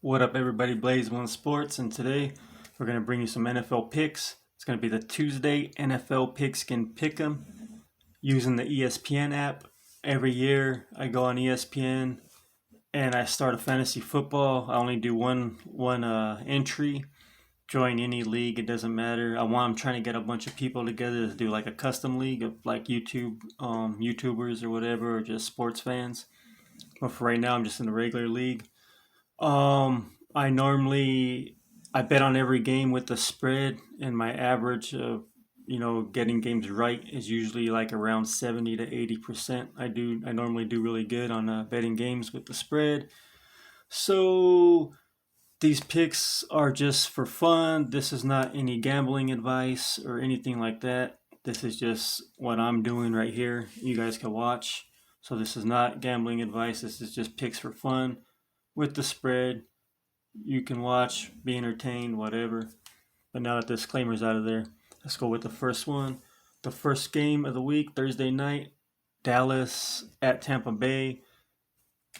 What up, everybody? Blaze One Sports, and today we're going to bring you some NFL picks. It's going to be the Tuesday NFL Pigskin Pick'em using the ESPN app. Every year I go on ESPN and I start a fantasy football. I only do one entry. Join any league, it doesn't matter. I'm trying to get a bunch of people together to do like a custom league of like YouTubers or whatever, or just sports fans. But for right now, I'm just in the regular league. I bet on every game with the spread, and my average of getting games right is usually like around 70 to 80%. I normally do really good on betting games with the spread. So these picks are just for fun. This is not any gambling advice or anything like that. This is just what I'm doing right here. You guys can watch. So this is not gambling advice. This is just picks for fun with the spread. You can watch, be entertained, whatever. But now that the disclaimer's out of there, let's go with the first one. The first game of the week, Thursday night, Dallas at Tampa Bay.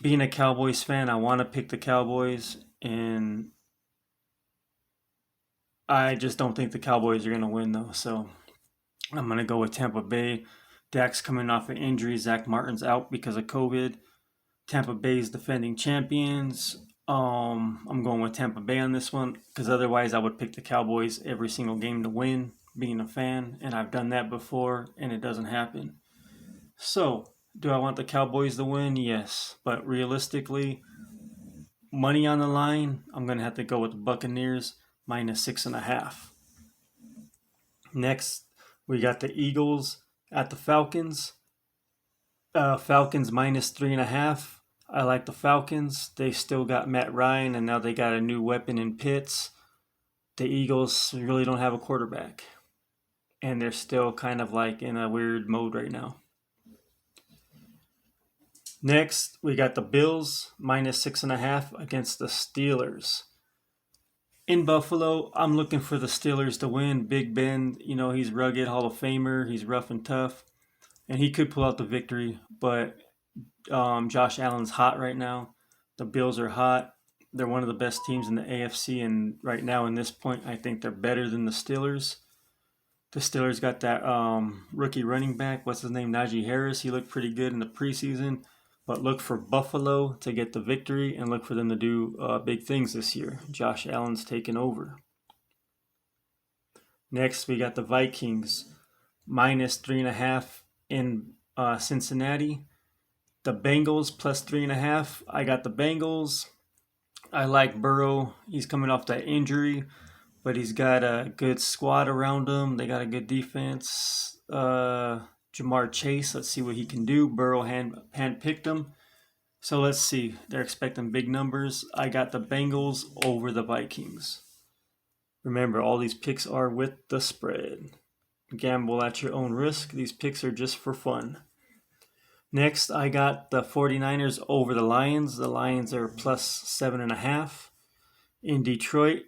Being a Cowboys fan, I want to pick the Cowboys, and I just don't think the Cowboys are going to win, though. So I'm going to go with Tampa Bay. Dak's coming off an injury. Zach Martin's out because of COVID. Tampa Bay's defending champions. I'm going with Tampa Bay on this one because otherwise I would pick the Cowboys every single game to win, being a fan, and I've done that before and it doesn't happen. So, do I want the Cowboys to win? Yes, but realistically, money on the line, I'm going to have to go with the Buccaneers minus 6.5. Next, we got the Eagles at the Falcons. Falcons minus 3.5. I like the Falcons. They still got Matt Ryan, and now they got a new weapon in Pitts. The Eagles really don't have a quarterback, and they're still kind of like in a weird mode right now. Next, we got the Bills minus 6.5 against the Steelers. In Buffalo, I'm looking for the Steelers to win. Big Ben, he's rugged, Hall of Famer. He's rough and tough, and he could pull out the victory, but Josh Allen's hot right now. The Bills are hot. They're one of the best teams in the AFC, and right now, in this point, I think they're better than the Steelers. The Steelers got that rookie running back. What's his name? Najee Harris. He looked pretty good in the preseason, but look for Buffalo to get the victory and look for them to do big things this year. Josh Allen's taken over. Next, we got the Vikings minus 3.5 in Cincinnati. The Bengals plus 3.5. I got the Bengals. I like Burrow. He's coming off that injury, but he's got a good squad around him. They got a good defense. Jamar Chase, let's see what he can do. Burrow hand-picked him. So let's see. They're expecting big numbers. I got the Bengals over the Vikings. Remember, all these picks are with the spread. Gamble at your own risk. These picks are just for fun. Next, I got the 49ers over the Lions. The Lions are plus 7.5. In Detroit,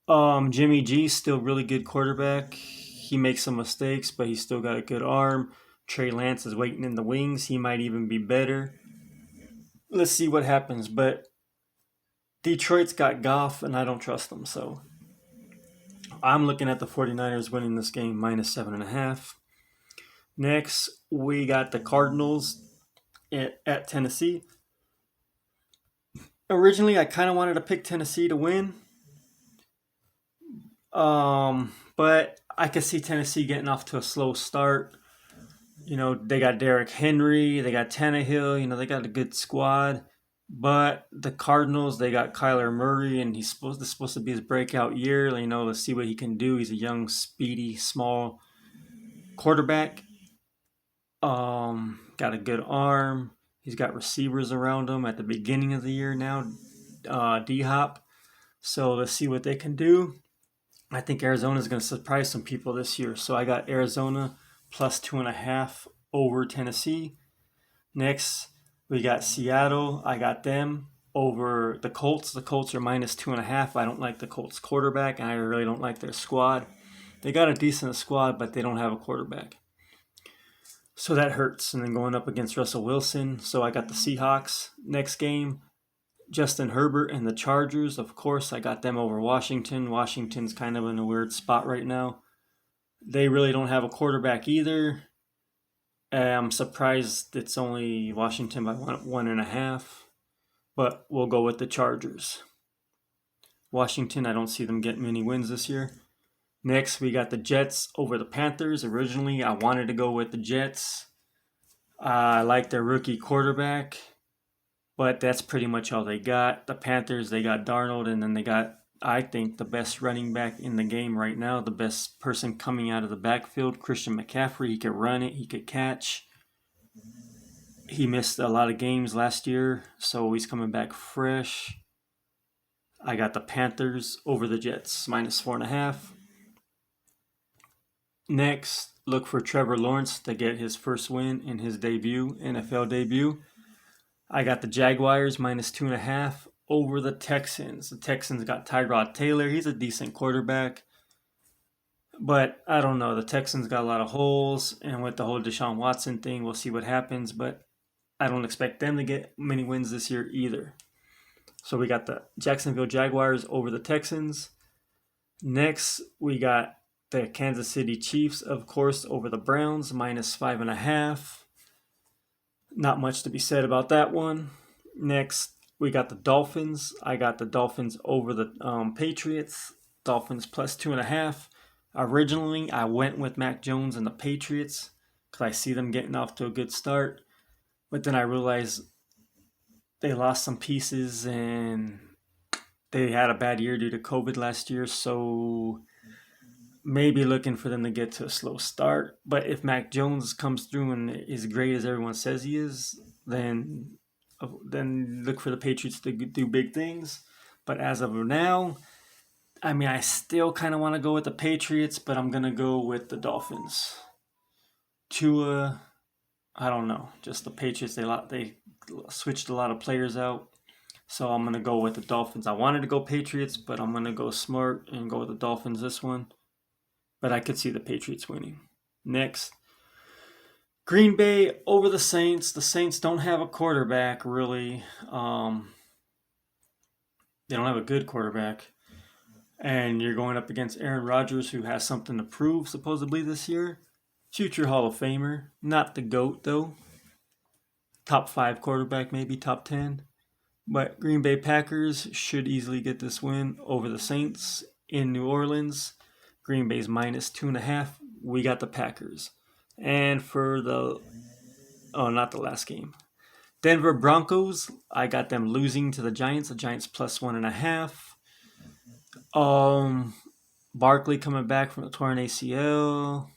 Jimmy G's still really good quarterback. He makes some mistakes, but he's still got a good arm. Trey Lance is waiting in the wings. He might even be better. Let's see what happens. But Detroit's got Goff, and I don't trust them. So I'm looking at the 49ers winning this game minus 7.5. Next, we got the Cardinals at Tennessee. Originally, I kind of wanted to pick Tennessee to win. But I could see Tennessee getting off to a slow start. They got Derrick Henry, they got Tannehill, they got a good squad. But the Cardinals, they got Kyler Murray, and this is supposed to be his breakout year. Let's see what he can do. He's a young, speedy, small quarterback. Got a good arm. He's got receivers around him at the beginning of the year now. D-Hop. So let's see what they can do. I think Arizona's going to surprise some people this year. So I got Arizona plus 2.5 over Tennessee. Next, we got Seattle. I got them over the Colts. The Colts are minus 2.5. I don't like the Colts quarterback, and I really don't like their squad. They got a decent squad, but they don't have a quarterback. So that hurts. And then going up against Russell Wilson. So I got the Seahawks. Next game, Justin Herbert and the Chargers. Of course, I got them over Washington. Washington's kind of in a weird spot right now. They really don't have a quarterback either. I'm surprised it's only Washington by 1.5, but we'll go with the Chargers. Washington, I don't see them getting many wins this year. Next, we got the Jets over the Panthers. Originally, I wanted to go with the Jets. I like their rookie quarterback, but that's pretty much all they got. The Panthers, they got Darnold, and then they got, I think, the best running back in the game right now, the best person coming out of the backfield, Christian McCaffrey. He could run it, he could catch. He missed a lot of games last year, so he's coming back fresh. I got the Panthers over the Jets, -4.5. Next, look for Trevor Lawrence to get his first win in his NFL debut. I got the Jaguars -2.5 over the Texans. The Texans got Tyrod Taylor. He's a decent quarterback. But I don't know. The Texans got a lot of holes. And with the whole Deshaun Watson thing, we'll see what happens. But I don't expect them to get many wins this year either. So we got the Jacksonville Jaguars over the Texans. Next, we got the Kansas City Chiefs, of course, over the Browns, -5.5. Not much to be said about that one. Next, we got the Dolphins. I got the Dolphins over the Patriots. Dolphins +2.5. Originally, I went with Mac Jones and the Patriots because I see them getting off to a good start. But then I realized they lost some pieces and they had a bad year due to COVID last year. So maybe looking for them to get to a slow start. But if Mac Jones comes through and is great as everyone says he is, then look for the Patriots to do big things. But as of now, I mean, I still kind of want to go with the Patriots, but I'm going to go with the Dolphins. Tua, I don't know. Just the Patriots, they switched a lot of players out. So I'm going to go with the Dolphins. I wanted to go Patriots, but I'm going to go smart and go with the Dolphins this one. But I could see the Patriots winning. Next, Green Bay over the Saints. The Saints don't have a quarterback, really. They don't have a good quarterback. And you're going up against Aaron Rodgers, who has something to prove, supposedly, this year. Future Hall of Famer. Not the GOAT, though. Top 5 quarterback, maybe top 10. But Green Bay Packers should easily get this win over the Saints in New Orleans. Green Bay's -2.5. We got the Packers. And for not the last game. Denver Broncos, I got them losing to the Giants. The Giants +1.5. Barkley coming back from the torn ACL.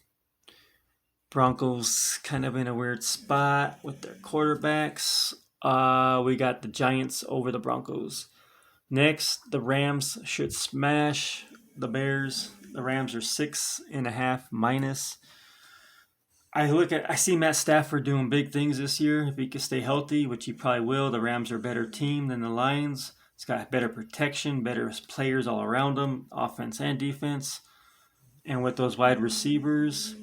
Broncos kind of in a weird spot with their quarterbacks. We got the Giants over the Broncos. Next, the Rams should smash the Bears. The Rams are 6.5-. I see Matt Stafford doing big things this year. If he can stay healthy, which he probably will, the Rams are a better team than the Lions. It's got better protection, better players all around them, offense and defense. And with those wide receivers,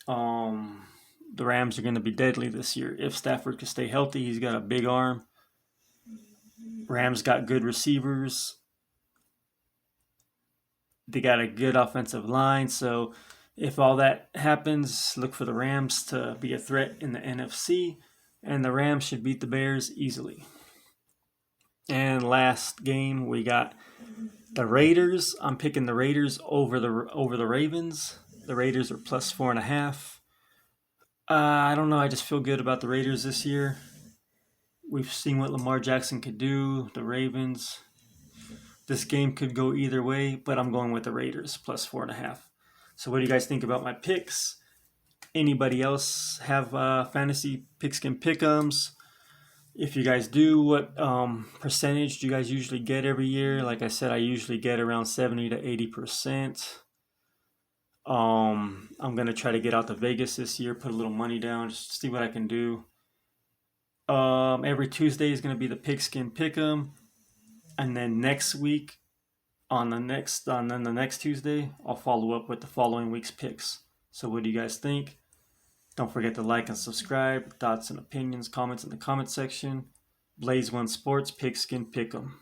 the Rams are going to be deadly this year. If Stafford can stay healthy, he's got a big arm. Rams got good receivers. They got a good offensive line. So if all that happens, look for the Rams to be a threat in the NFC. And the Rams should beat the Bears easily. And last game, we got the Raiders. I'm picking the Raiders over the Ravens. The Raiders are +4.5. I don't know. I just feel good about the Raiders this year. We've seen what Lamar Jackson could do. The Ravens. This game could go either way, but I'm going with the Raiders +4.5. So what do you guys think about my picks? Anybody else have fantasy Pigskin Pick'ems? If you guys do, what percentage do you guys usually get every year? Like I said, I usually get around 70 to 80%. I'm going to try to get out to Vegas this year, put a little money down, just see what I can do. Every Tuesday is going to be the Pigskin Pick'em. And then next week, on the next Tuesday, I'll follow up with the following week's picks. So what do you guys think? Don't forget to like and subscribe. Thoughts and opinions, comments in the comment section. Blaze One Sports, Pigskin Pick'em.